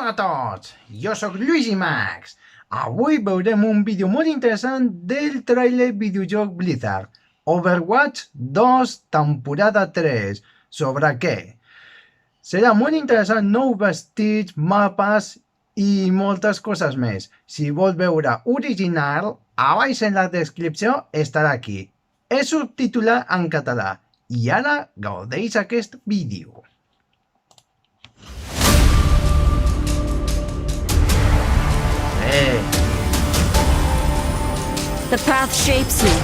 Hola a tots, jo sóc Lluís i Max. Avui veurem un vídeo molt interessant del tràiler videojoc Blizzard, Overwatch 2, temporada 3. Sobre què? Serà molt interessant, nous vestits, mapes i moltes coses més. Si vols veure original, a baix en la descripció estarà aquí. És subtitulat en català. I ara gaudeix aquest vídeo. The path shapes you.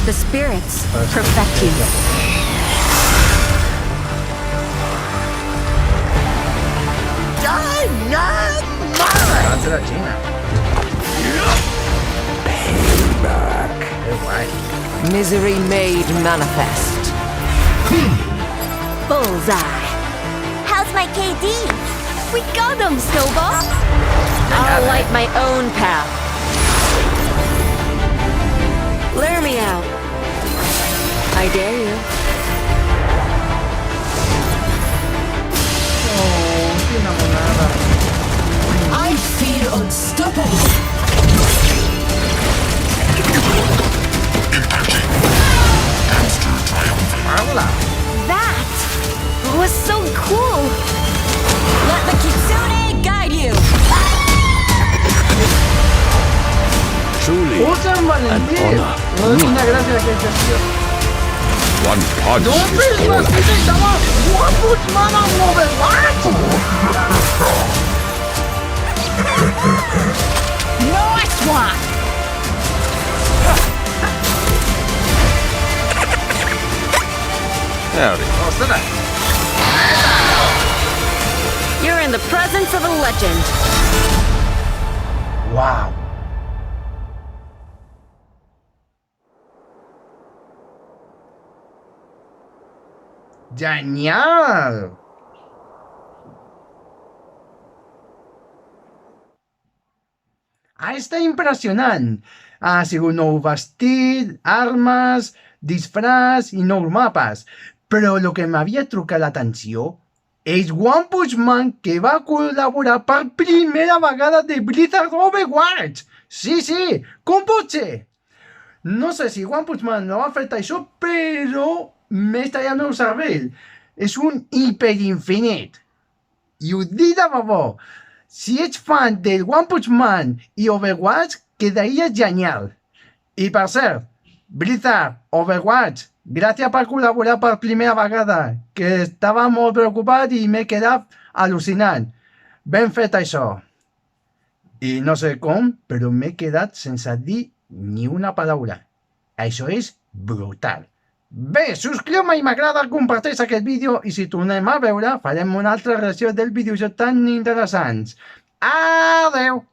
The spirits perfect you. Misery made manifest. Bullseye. How's my KD? We got him, Snowball! I'll light my own path. Lure me out. I dare you. I feel unstoppable. That was so cool! Let the Kitsune guide you. Truly an honor. Una gràcia d'aquesta acció. One punch No, is però all si estava guapos, man, amb Overwatch! Nice one! Howdy. Ostres! You're in the presence of a legend. Uau! Genial! Està impressionant! Ha sigut nou vestit, armes, disfraç i nous mapes. Però el que m'havia trucat l'atenció és UN PUNY que va col·laborar per primera vegada de Blizzard Overwatch. Sí, com pot ser? No sé si UN PUNY no ha fet això, però m'és tallant el cervell. És un hiperinfinit. I ho dic de debò. Si ets fan del UN PUNY i Overwatch, quedaria genial. I per cert, Blizzard, Overwatch, gràcies per col·laborar per primera vegada, que estava molt preocupat i m'he quedat al·lucinant. Ben fet això. I no sé com, però m'he quedat sense dir ni una paraula. Això és brutal. Bé, subscriu-me i m'agrada, comparteix aquest vídeo i si tornem a veure farem una altra reacció del videojoc tan interessants. Adeu!